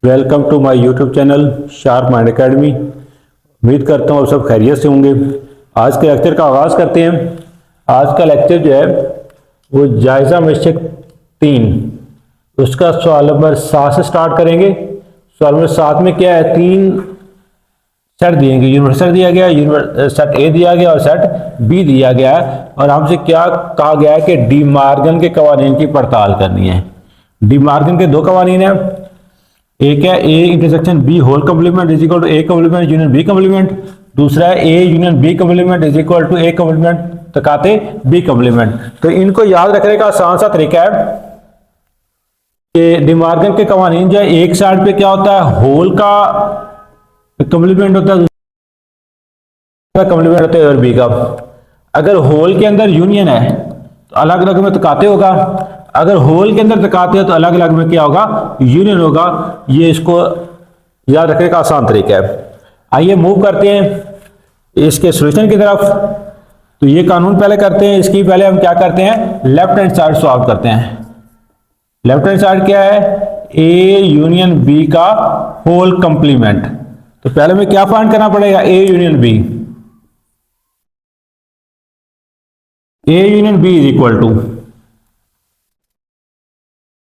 Welcome to my YouTube channel sharp mind academy. उम्मीद करता हूँ आप सब खैरियत से होंगे। आज के लेक्चर का आगाज़ करते हैं। आज का लेक्चर जो है वो जायज़ा मिश्क 3 उसका सवाल नंबर 7 से स्टार्ट करेंगे। सवाल नंबर 7 में क्या है, 3 सेट दिएंगे। यूनिवर्सल दिया गया, सेट ए दिया गया और सेट बी दिया गया है। और हमसे क्या कहा गया है कि डी मार्गन के कवानीन की पड़ताल करनी है। डी मार्गन के दो कवानीन है, एक है A intersection B whole complement is equal to A complement union B complement, दूसरा है A union B complement is equal to A complement तकाते बी कम्प्लीमेंट। तो इनको याद रखने का आसान सा तरीका है कि डी मार्गन के कवानीन जो है, एक साइड पे क्या होता है, होल का कम्प्लीमेंट होता है, दूसरा कम्प्लीमेंट होता है और बी का। अगर होल के अंदर यूनियन है तो अलग अलग में तकाते होगा, अगर होल के अंदर तकाते हो तो अलग अलग में क्या होगा, यूनियन होगा। ये इसको याद रखने का आसान तरीका है। आइए मूव करते हैं इसके सॉल्यूशन की तरफ। तो ये कानून पहले करते हैं, इसकी पहले हम क्या करते हैं, लेफ्ट हैंड साइड सॉल्व करते हैं। लेफ्ट हैंड साइड क्या है, ए यूनियन बी का होल कंप्लीमेंट। तो पहले में क्या फाइंड करना पड़ेगा, A union B. A union B is equal to,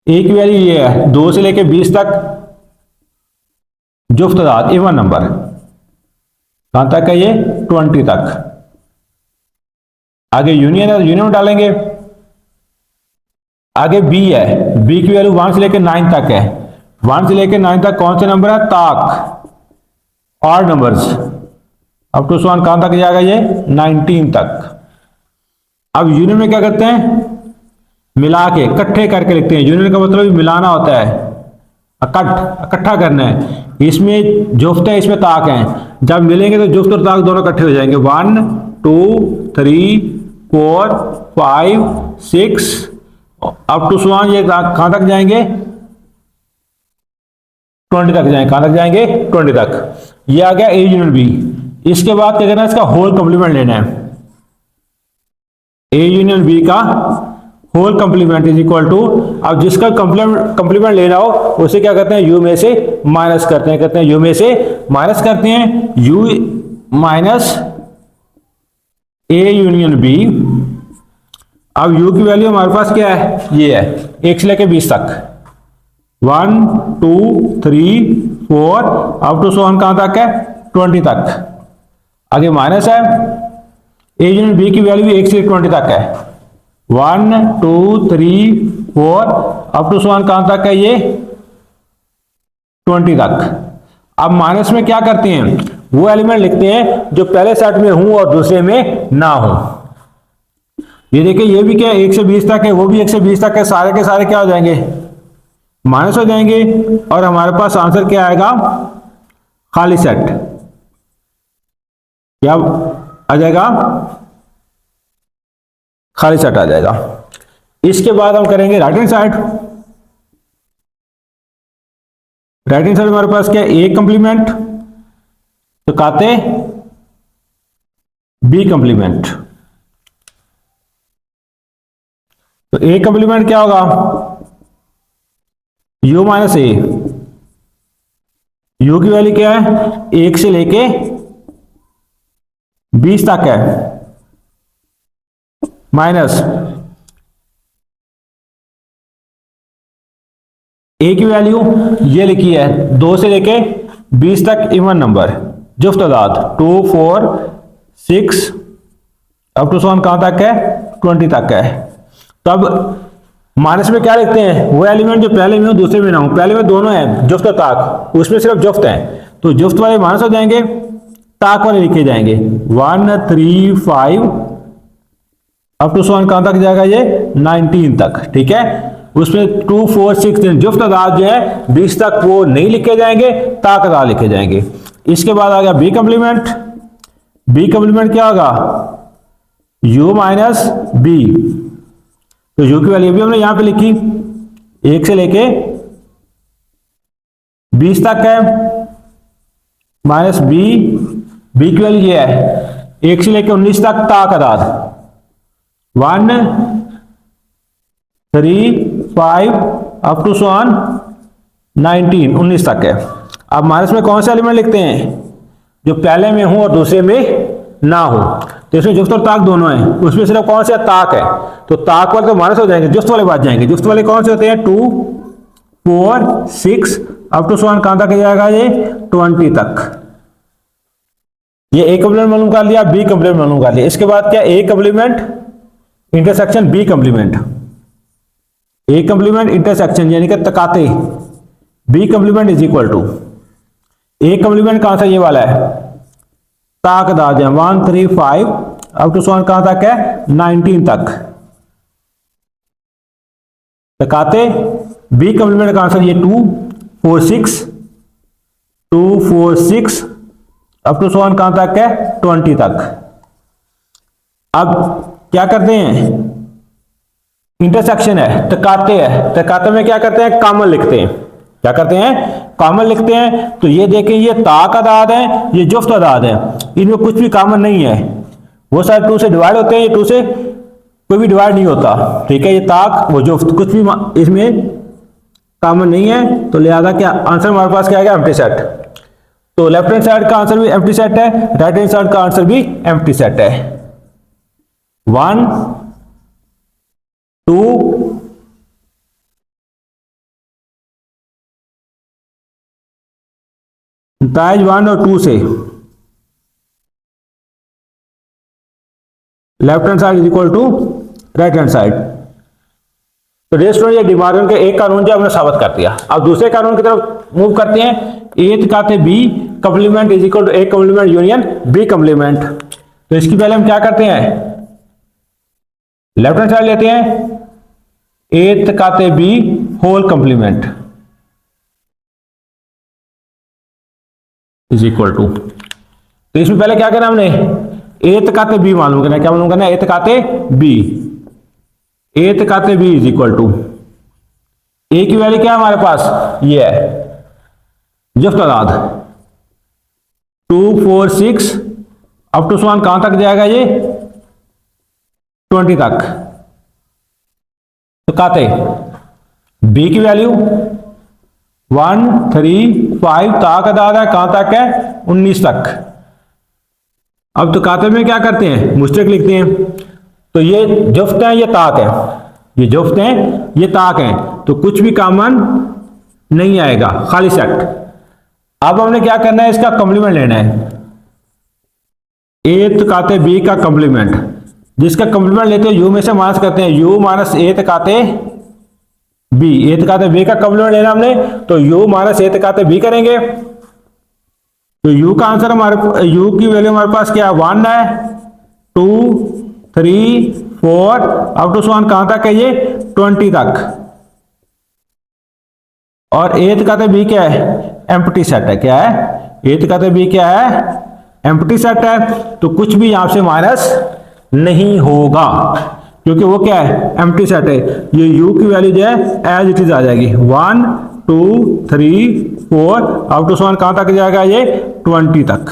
A की वैल्यू ये है 2 से लेके 20 तक जुफ्त तादाद इवन नंबर, कहां तक है ये 20 तक। आगे यूनियन है, यूनियन डालेंगे। आगे बी है, बी की वैल्यू 1 से लेके 9 तक है। 1 से लेके 9 तक कौन से नंबर है, ताक ऑड नंबर्स, अप टू 1 कहां तक जाएगा ये 19 तक। अब यूनियन में क्या करते हैं, मिला के इकट्ठे करके लिखते हैं। यूनियन का मतलब मिलाना होता है, इकट्ठा करना है। इसमें जुफ्त है, इसमें ताक है। जब मिलेंगे तो जुफ्त और ताक दोनों इकट्ठे हो जाएंगे। 1 2 3 4 5 6 अप टू 1 ये कहां तक जाएंगे, 20 तक जाएंगे। कहां तक जाएंगे, 20 तक। ये आ गया ए यूनियन बी। इसके बाद क्या करना है, इसका होल कंप्लीमेंट लेना है। ए यूनियन बी का whole complement is equal to, अब जिसका कंप्लीमेंट लेना हो उसे क्या करते हैं, यू में से माइनस करते हैं। कहते हैं यू में से माइनस करते हैं, U minus A union B. अब यू की वैल्यू हमारे पास क्या है, ये है 1 से लेके 20 तक। 1 2 3 4 अप टू 1 कहां तक है, 20 तक। आगे माइनस है, ए यूनियन बी की वैल्यू 1 से 20 तक है। 1 2 3 4 अप टू 1 कहां तक है, ये 20 तक। अब माइनस में क्या करते हैं, वो एलिमेंट लिखते हैं जो पहले सेट में हूं और दूसरे में ना हो। ये देखिए, ये भी क्या है 1 से 20 तक है, वो भी 1 से 20 तक है। सारे के सारे क्या हो जाएंगे, माइनस हो जाएंगे। और हमारे पास आंसर क्या आएगा, खाली सेट। क्या आ जाएगा, खाली सेट आ जाएगा। इसके बाद हम करेंगे right hand side. Right hand side हमारे पास क्या है, ए कंप्लीमेंट तो काते बी कंप्लीमेंट। तो ए कंप्लीमेंट क्या होगा, यू माइनस ए। यू की वैल्यू क्या है, 1 से लेके 20 तक है, माइनस ए की वैल्यू ये लिखी है 2 से लेके 20 तक इवन नंबर, जुफ्त तादाद 2 4 6 अप टू 1 कहां तक है, 20 तक है। तब माइनस में क्या लिखते हैं, वो एलिमेंट जो पहले में हो दूसरे में ना हो। पहले में दोनों है जुफ्त और ताक, उसमें सिर्फ जुफ्त है तो जुफ्त वाले माइनस हो जाएंगे, ताक वाले लिखे जाएंगे। 1 3 5 अप टू 1 कहां तक जाएगा, ये 19 तक। ठीक है, उसमें 2 4 6 जुफ्त तादाद जो है 20 तक वो नहीं लिखे जाएंगे, ताक तादाद लिखे जाएंगे। इसके बाद आ गया बी कंप्लीमेंट। बी कंप्लीमेंट क्या होगा, u माइनस बी। तो u की वैल्यू भी हमने यहां पे लिखी, 1 से लेके 20 तक है, माइनस बी। बी की वैल्यू ये है 1 से लेके 19 तक, ताक तादाद 1 3 5 अप टू 1 19 तक है। अब माइनस में कौन से एलिमेंट लिखते हैं, जो पहले में हो और दूसरे में ना हो। तो इसमें जुफ्त और ताक दोनों हैं, उसमें सिर्फ कौन सा ताक है, तो ताक वाले तो माइनस हो जाएंगे, जुफ्त वाले बाद जाएंगे। जुफ्त वाले कौन से होते हैं, 2 4 6 अप टू सॉन कहां तक जाएगा, ये 20 तक। ये ए कॉम्प्लीमेंट मालूम कर लिया, बी कॉम्प्लीमेंट मालूम कर लिया। इसके बाद क्या, A complement intersection B complement, A complement intersection यानी कि तकाते, B complement is equal to, A complement कहां सा ये वाला है, ताक दाद है 1 3 5 अप टू सॉन कहां तक है, 19 तक। तकाते बी कॉम्प्लीमेंट का आंसर ये 2 4 6 2 4 6 अप टू सॉन कहां तक है, 20 तक। अब क्या करते हैं, इंटरसेक्शन है, तकाते है, तकाते में क्या करते हैं, कॉमन लिखते हैं। क्या करते हैं, कॉमन लिखते हैं। तो ये देखें, ये ताक अदाद है, ये जुफ्त अदाद है, इनमें कुछ भी कॉमन नहीं है। वो सारे 2 से डिवाइड होते हैं, ये 2 से कोई भी डिवाइड नहीं होता, ठीक है। ये ताक वो जुफ्त कुछ भी इसमें कॉमन नहीं है, तो लिहाजा क्या आंसर हमारे पास क्या आएगा, एम्प्टी सेट। तो लेफ्ट हैंड साइड का आंसर भी एम्प्टी सेट है, राइट हैंड साइड का आंसर भी एम्प्टी सेट है। 1 2 नताइज 1 और 2 से left hand side is equal to right hand side. तो डियर स्टूडेंट, ये डी मॉर्गन के एक कानून जो हमने साबित कर दिया। अब दूसरे कानून की तरफ मूव करते हैं। ए तकाते B complement is equal to A complement union B complement. तो इसकी पहले हम क्या करते हैं, लेफ्ट हैंड साइड लेते हैं, ए तकाते B whole complement is equal to. तो इसमें पहले क्या करना हमने, ए तकाते बी मालूम करना है। क्या मालूम करना है, ए तकाते बी, ए तकाते B is equal to, A की वैल्यू क्या है हमारे पास, ये है जुफ्त अदाद 2 4 6 अप टू सॉन कहां तक जाएगा, ये 20 तक। तो कहते बी की वैल्यू 1 3 5 ताक अदाद है, कहां तक है, 19 तक। अब तो काते में क्या करते हैं, मुश्तरक लिखते हैं। तो ये जुफ्त हैं, ये ताक है, ये जुफ्त हैं, ये ताक हैं, तो कुछ भी कॉमन नहीं आएगा, खाली सेट। अब हमने क्या करना है, इसका कॉम्प्लीमेंट लेना है, ए तकाते बी का कॉम्प्लीमेंट, जिसका कॉम्प्लीमेंट लेते हैं यू में से माइनस करते हैं, यू माइनस ए तकाते बी, ए तकाते बी का कॉम्प्लीमेंट लेना हमने, तो यू माइनस ए तकाते बी करेंगे। तो u का आंसर हमारे, u की वैल्यू हमारे पास क्या है, 1 है, 2 3 4 अप टू सॉन कहां तक है, ये 20 तक। और ए तकाते बी क्या है, एम्प्टी सेट है। क्या है, ए तकाते बी क्या है, एम्प्टी सेट है। तो कुछ भी यहां से माइनस नहीं होगा, क्योंकि वो क्या है, एम्प्टी सेट है। ये u की वैल्यू जो है एज इट इज आ जाएगी, 1 2 3 4 अप टू सॉन कहां तक जाएगा, ये 20 तक।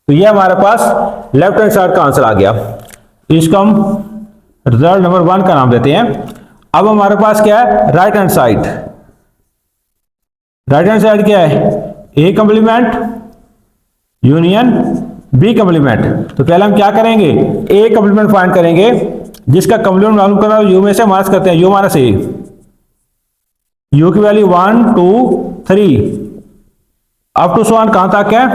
तो ये हमारे पास लेफ्ट हैंड साइड का आंसर आ गया। इसको हम रिजल्ट नंबर 1 का नाम देते हैं। अब हमारे पास क्या है, right hand side. Right hand side क्या है, A complement union B complement. तो पहले हम क्या करेंगे, ए कॉम्प्लीमेंट फाइंड करेंगे, जिसका कॉम्प्लीमेंट मालूम करना है, यू में से माइनस करते हैं, यू माइनस ए, यू की वैल्यू 1 2 3 अप टू सॉन कहां तक है,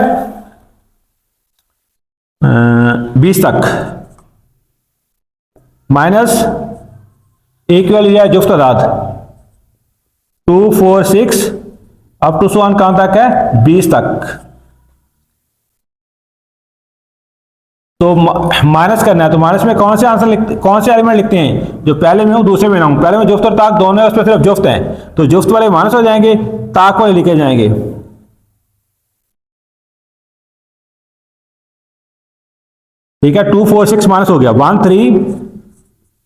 20 तक, माइनस ए की वैल्यू है जुफ्त अदाद 2 4 6 अप टू सॉन कहां तक है, 20 तक। तो माइनस करना है, तो माइनस में कौन से आंसर लिखते, कौन से एलिमेंट लिखते हैं, जो पहले में हूं दूसरे में ना हूं। पहले में जुफ्त और ताक दोनों है, उसमें सिर्फ जुफ्त है, तो जुफ्त वाले माइनस हो जाएंगे, ताक वाले लिखे जाएंगे। ठीक है, 2 4 6 माइनस हो गया, 1 3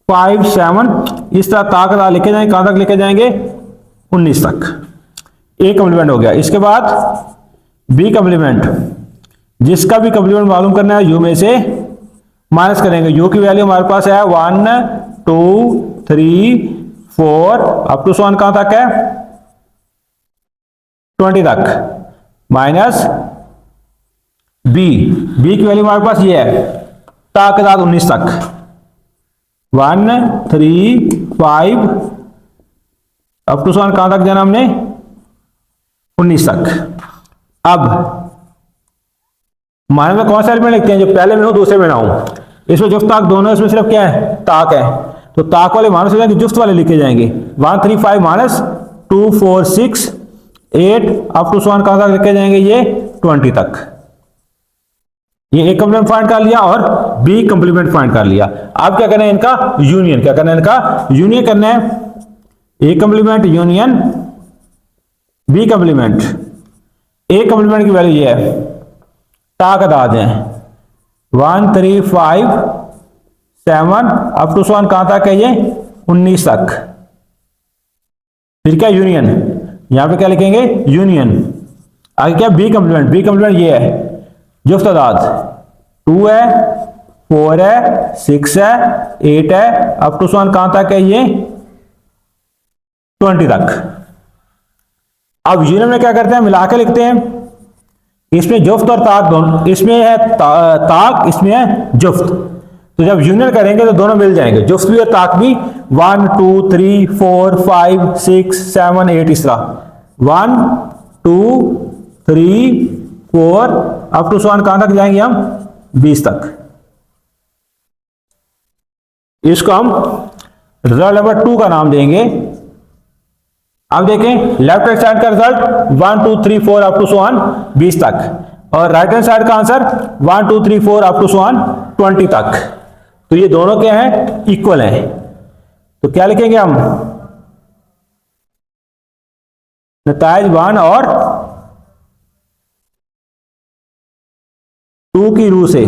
5 7 इस तरह ताक लिखे जाएंगे, कहां तक लिखे जाएंगे, 19 तक। ए कॉम्प्लीमेंट हो गया। इसके बाद बी कॉम्प्लीमेंट, जिसका भी कॉम्प्लीमेंट मालूम करना है, यू में से माइनस करेंगे। यू की वैल्यू हमारे पास है 1 2 3 4 अप टू सॉन कहां तक है, 20 तक माइनस बी की वैल्यू हमारे पास ये है ता के साथ 19 तक 1 3 5 अप टू कहां तक जाना हमने 19 तक। अब माइनस में कौन सा एलिमेंट लिखते हैं, जो पहले में हो दूसरे में ना हो। इसमें जुफ्त ताक दोनों, इसमें सिर्फ क्या है ताक है, तो ताक वाले माइनस हो जाएंगे, जुफ्त वाले लिखे जाएंगे 1 3 5 माइनस 2 4 6 8 अप टू कहां तक लिखे जाएंगे ये 20 तक। ये ए कंप्लीमेंट फाइंड कर लिया और बी कंप्लीमेंट फाइंड कर लिया। अब क्या करना है इनका यूनियन, क्या करना है इनका यूनियन करना है, ए कंप्लीमेंट यूनियन बी कंप्लीमेंट। ए कंप्लीमेंट की वैल्यू ये है ताक दाद है 1 3 5 7 अप टू कहां तक है ये 19 तक। फिर क्या यूनियन, यहां पे क्या लिखेंगे यूनियन। आगे क्या बी कंप्लीमेंट ये है जुफ्त तादाद 2 है 4 है 6 है 8 है अप टू कहां तक है ये 20 तक। अब यूनियन में क्या करते हैं मिला के लिखते हैं, इसमें जुफ्त और ताक दोनों, इसमें है ताक इसमें है जुफ्त, तो जब यूनियन करेंगे तो दोनों मिल जाएंगे, जुफ्त भी और ताक भी। 1 2 3 4 5 6 7 8 इस तरह 1 2 3 4 अप टू कहां तक जाएंगे हम 20 तक। इसको हम रिजल्ट नंबर 2 का नाम देंगे। अब देखें लेफ्ट हैंड साइड का रिजल्ट 1 2 3 4 अप टू 20 तक और राइट हैंड साइड का आंसर 1 2 3 4 अप टू 20 तक। तो ये दोनों क्या हैं इक्वल हैं, तो क्या लिखेंगे हम नताइज 1 और 2 की रू से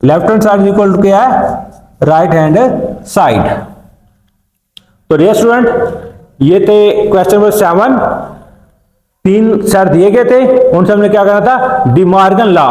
left hand side equal to क्या है राइट हैंड साइड। तो डियर स्टूडेंट ये थे क्वेश्चन नंबर 7, 3 सर दिए गए थे, उनसे हमने क्या करना था डिमॉर्गन लॉ,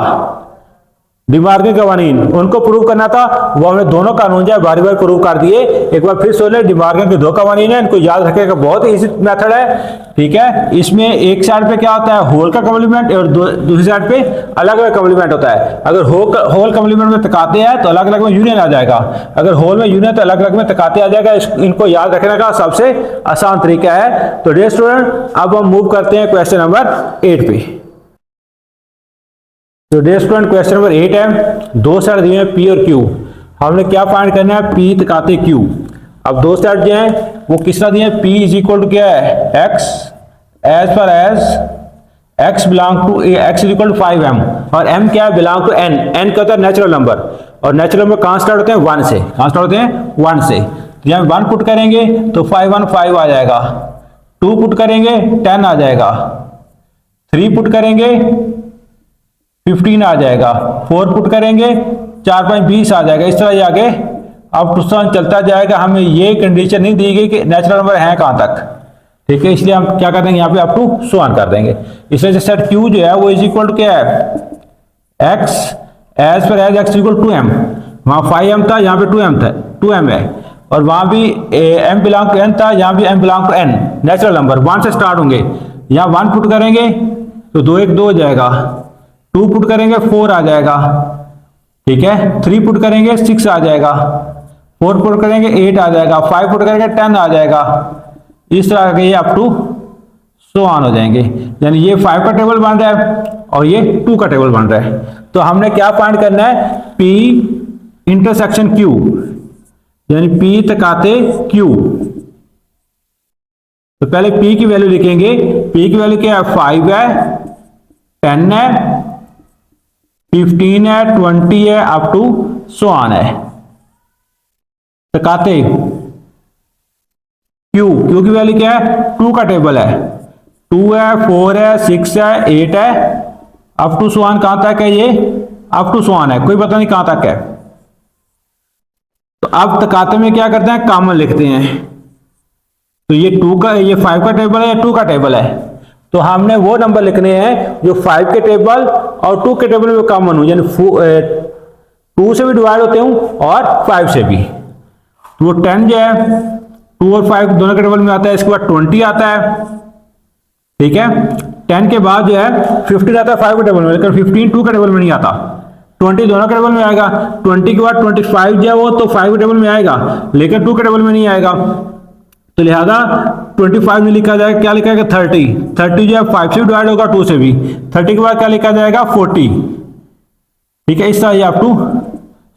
डिमॉर्गन कवानीन उनको प्रूव करना था। वो हमने दोनों कानून जो है बारी बारी प्रूव कर दिए। एक बार फिर सोच ले डिमॉर्गन के 2 कवानीन है, इनको याद रखने का बहुत इजी मेथड है, ठीक है। इसमें एक साइड पे क्या होता है होल का कॉम्प्लीमेंट और दूसरी साइड पे अलग अलग कॉम्प्लीमेंट होता है। अगर होल कॉम्प्लीमेंट में तकाते हैं तो अलग अलग में यूनियन आ जाएगा, अगर होल में यूनियन तो अलग अलग में तकाते आ जाएगा। इनको याद रखने का सबसे आसान तरीका है। तो डियर स्टूडेंट अब हम मूव करते हैं क्वेश्चन नंबर 8 पे। तो डियर स्टूडेंट क्वेश्चन नंबर 8 है, 2 सेट दिए हैं P और Q, हमने क्या फाइंड करना है P तकाते Q। अब 2 सेट जो हैं वो किस तरह दिए हैं, P इज इक्वल टू क्या है x एज पर एज x belong to x is equal to 5m और m क्या है बिलोंग टू n, n क्या होता है नेचुरल नंबर और नेचुरल नंबर कहां स्टार्ट होते हैं 1 से, कहां स्टार्ट होते हैं 1 से। तो यहां 1 पुट करेंगे तो 5 1 5 आ जाएगा, 2 पुट करेंगे 10 आ जाएगा, 3 पुट करेंगे 15 आ जाएगा, 4 पुट करेंगे 4 5 20 आ जाएगा। इस तरह ये आगे अब क्वेश्चन चलता जाएगा। हमें ये कंडीशन नहीं दी गई कि नेचुरल नंबर है कहां तक, ठीक है, इसलिए हम क्या कर देंगे यहाँ पे अप टू सो कर देंगे। इसलिए सेट Q जो है वो इज इक्वल टू क्या है x एज पर एज x इक्वल 2m, वहां 5m था यहाँ पे 2m था 2m है और वहां भी m बिलोंग टू n था, यहाँ भी m belong to n, natural number 1 से स्टार्ट होंगे। यहाँ 1 पुट करेंगे तो 2 1 2 हो जाएगा, 2 पुट करेंगे 4 आ जाएगा, ठीक है, 3 पुट करेंगे 6 आ जाएगा, 4 पुट करेंगे 8 आ जाएगा, 5 पुट करेंगे 10 आ जाएगा। इस तरह के ये अप टू सो ऑन हो जाएंगे। यानी ये 5 का टेबल बन रहा है और ये 2 का टेबल बन रहा है। तो हमने क्या फाइंड करना है P इंटरसेक्शन Q, यानी P तकाते Q। तो पहले P की वैल्यू लिखेंगे, P की वैल्यू क्या है 5 है 10 है 15 है 20 है अप टू सो ऑन है। तकाते Q की वैल्यू क्या है 2 का टेबल है, 2 है 4 है 6 है 8 है अप टू सो ऑन कहां तक है, ये अप टू सो ऑन है, कोई पता नहीं कहां तक है। तो अब तकाते में क्या करते हैं कॉमन लिखते हैं। तो ये 2 का ये 5 का टेबल है या 2 का टेबल है, तो हमने वो नंबर लिखने हैं जो 5 के टेबल और 2 के टेबल में कॉमन हो, यानी 2 से भी डिवाइड होते हूं और 5 से भी। तो वो 10 जो है 2 और 5 दोनों के टेबल में आता है, इसके बाद 20 आता है, ठीक है। 10 के बाद जो है 15 आता है 5 के टेबल में, लेकिन 15 2 के टेबल में नहीं आता, 20 दोनों के टेबल में आएगा। 20 के बाद 25 जो है वो तो 5 के टेबल में आएगा, लेकिन 2 के टेबल में नहीं आएगा, तो लिहाजा 25 में लिखा जाएगा, क्या लिखा जाएगा 30 जो है 5 से डिवाइड होगा, 2 से भी। 30 के बाद क्या लिखा जाएगा 40, ठीक है। इस तरह ये आप टू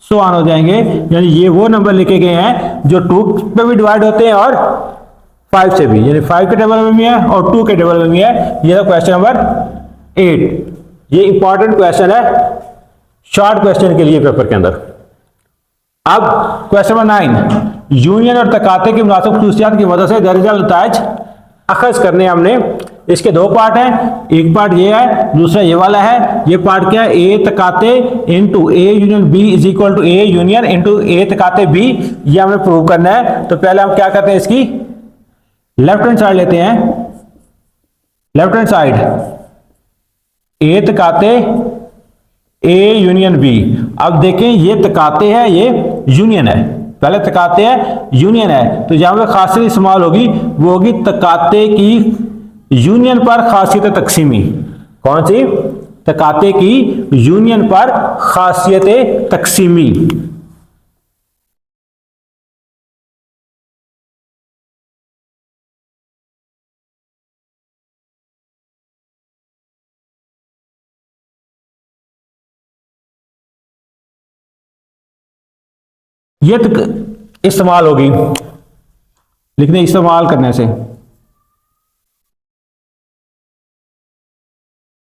सो ऑन हो जाएंगे, यानी ये वो नंबर लिखे गए हैं जो 2 पे भी डिवाइड होते हैं और 5 से भी, यानी 5 के टेबल में भी है और 2 के टेबल में भी है। ये क्वेश्चन नंबर 8, ये इंपॉर्टेंट क्वेश्चन है शॉर्ट क्वेश्चन के लिए पेपर के अंदर। अब क्वेश्चन नंबर 9, यूनियन और तकाते की मुनासिब खसूसियात की वजह से दर्जा नताइज अखज़ करने हमने। इसके दो पार्ट हैं, एक पार्ट ये है, दूसरा ये वाला है। ये पार्ट क्या है, ए तकाते into A union B is equal to A union into A तकाते बी, ये हमें प्रूव करना है। तो पहले हम क्या करते हैं, इसकी लेफ्ट हैंड साइड लेते हैं, लेफ्ट हैंड साइड ए तकाते ए यूनियन बी। अब देखें ये तकाते है, ये यूनियन है, पहले तकाते है यूनियन है, तो जहां पर खासियत इस्तेमाल होगी वो होगी तकाते की यूनियन पर खासियत तकसीमी। कौन सी? तकाते की यूनियन पर खासियत तकसीमी। ये इस्तेमाल होगी, लिखने इस्तेमाल करने से।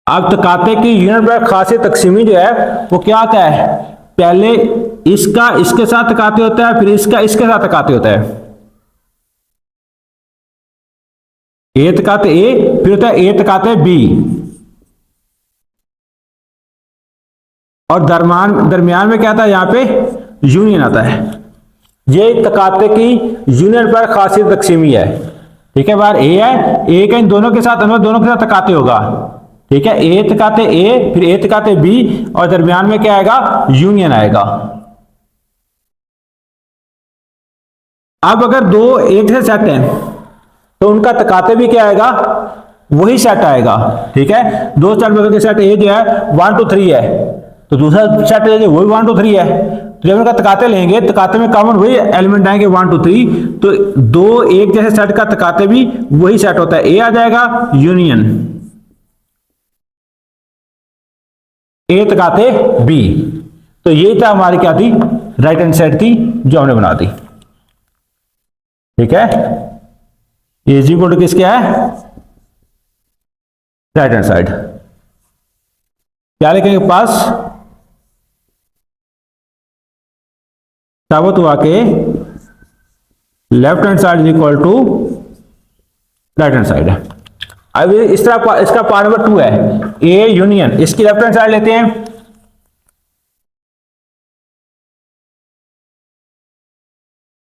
अब तकाते की यूनियन पर खासियत तकसीमी जो है वो क्या आता है, पहले इसका इसके साथ तकाते होता है, फिर इसका इसके साथ तकाते होता है। ए तकाते ए, फिर होता है ए तकाते बी, और दरमियान में क्या आता है, यहां पे यूनियन आता है। ये तकाते की यूनियन पर खासियत तकसीमी है, ठीक है। बार ए है, ए का इन दोनों के साथ तकाते होगा, ठीक है। ए तकाते ए, फिर ए तकाते बी, और दरमियान में क्या आएगा, यूनियन आएगा। अब अगर दो एक से सेट हैं तो उनका तकाते भी क्या आएगा, वही सेट आएगा, ठीक है। दो सेट बदल के सेट ए जो है 1 2 3 है, तो दूसरा सेट जो वही 1 2 3 है, तो जब उनका तकाते लेंगे, तकाते में कॉमन वही एलिमेंट आएंगे 1 2 3, तो दो एक जैसे सेट का तकाते भी वही सेट होता है, ए आ जाएगा यूनियन ए तकाते बी। तो ये था हमारी क्या थी, राइट हैंड साइड थी जो हमने बना दी, ठीक है। ए इज इक्वल टू किस क्या है, राइट हैंड साइड। क्या लिखेंगे पास, साबित हुआ के left hand side is equal to right hand side है। अब इस तरह इसका पार्ट नंबर 2 है, ए यूनियन, इसकी लेफ्ट हैंड साइड लेते हैं,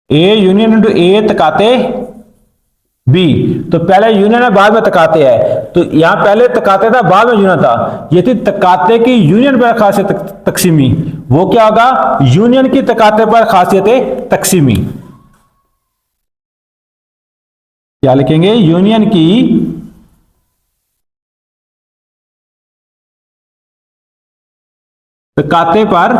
ए यूनियन इंटू ए तकाते बी। तो पहले यूनियन है, बाद में तकाते है, तो यहां पहले तकाते था, बाद में यूनियन था। ये थी तकाते की यूनियन पर खासियत तकसीमी, वो क्या होगा, यूनियन की तकाते पर खासियत तकसीमी। क्या लिखेंगे, यूनियन की तकाते पर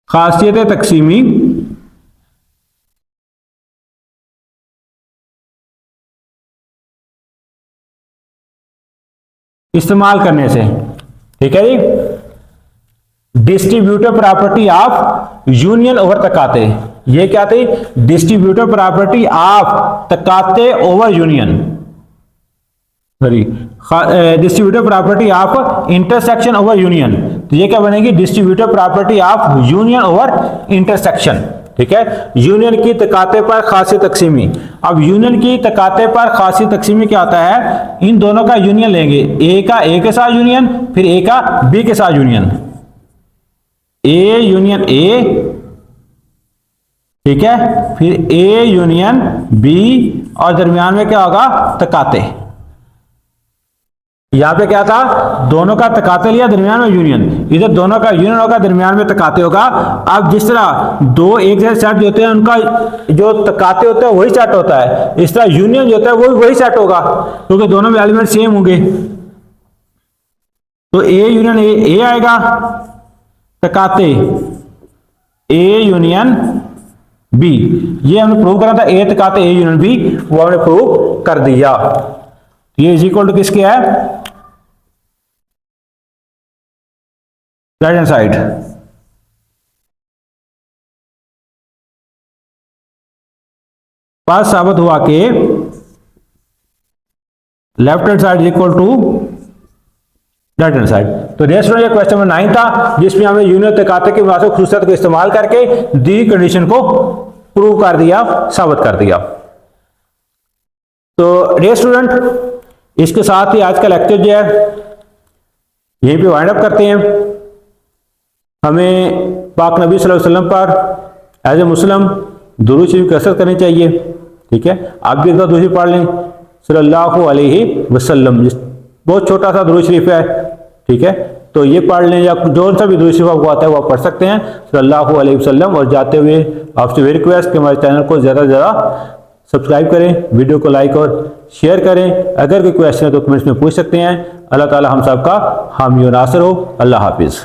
खासियत तकसीमी इस्तेमाल करने से, ठीक है जी। Distributive property of union over तकाते, ये क्या थी, डिस्ट्रीब्यूटिव प्रॉपर्टी ऑफ तकाते over union, sorry distributive property of intersection over union. तो ये क्या बनेगी, distributive property of union over intersection, ठीक है। यूनियन की तकाते पर खासियत तकसीमी। अब यूनियन की तकाते पर खासियत तकसीमी क्या होता है, इन दोनों का यूनियन लेंगे, ए का ए के साथ यूनियन, फिर ए का बी के साथ यूनियन, ए यूनियन ए, ठीक है, फिर ए यूनियन बी, और दरमियान में क्या होगा, तकाते। यहाँ पे क्या था, दोनों का तकाते लिया, दरमियान में यूनियन, इधर दोनों का यूनियन होगा, दरमियान में तकाते होगा। अब जिस तरह दो एक जैसे सेट होते हैं, उनका जो तकाते होता है वही सेट होता है, इस तरह यूनियन जो होता है वो वही सेट होगा, क्योंकि दोनों में एलिमेंट सेम होंगे। तो ए यूनियन ए आएगा, तकाते ए यूनियन बी, ये हमने प्रूव करा था, ए तकाते ए यूनियन बी, वो हमने प्रूव कर दिया। ये इज इक्वल टू किसके है, राइट हैंड साइड। पास साबित हुआ कि left hand side is equal to right hand side. तो नेक्स्ट ये क्वेश्चन नंबर 9 था, जिसमें हमने यूनियन तकाते की मुनासिब खुसूसियत को इस्तेमाल करके दी कंडीशन को प्रूव कर दिया, साबित कर दिया। तो डियर स्टूडेंट, इसके साथ ही आज का लेक्चर जो है यहीं पे वाइंड अप करते हैं। हमें पाक नबी सल्लल्लाहु अलैहि वसल्लम पर एज ए मुस्लिम दुरूद शरीफ की कसरत करनी चाहिए। ठीक है, आप भी एक बार दुरूद पढ़ लें, सल्लल्लाहु अलैहि वसल्लम, बहुत छोटा सा दुरूद शरीफ है। ठीक है, तो ये पढ़ लें, या जो सा भी दुरूद शरीफ आपको आता है वो आप पढ़ सकते हैं, सल्लल्लाहु अलैहि वसल्लम। और जाते हुए आपसे भी रिक्वेस्ट कि हमारे चैनल को ज़्यादा से ज़्यादा सब्सक्राइब करें, वीडियो को लाइक और शेयर करें। अगर कोई क्वेश्चन है तो कमेंट्स में पूछ सकते हैं। अल्लाह ताला हम सब का हामी और नासिर हो। अल्लाह हाफिज़।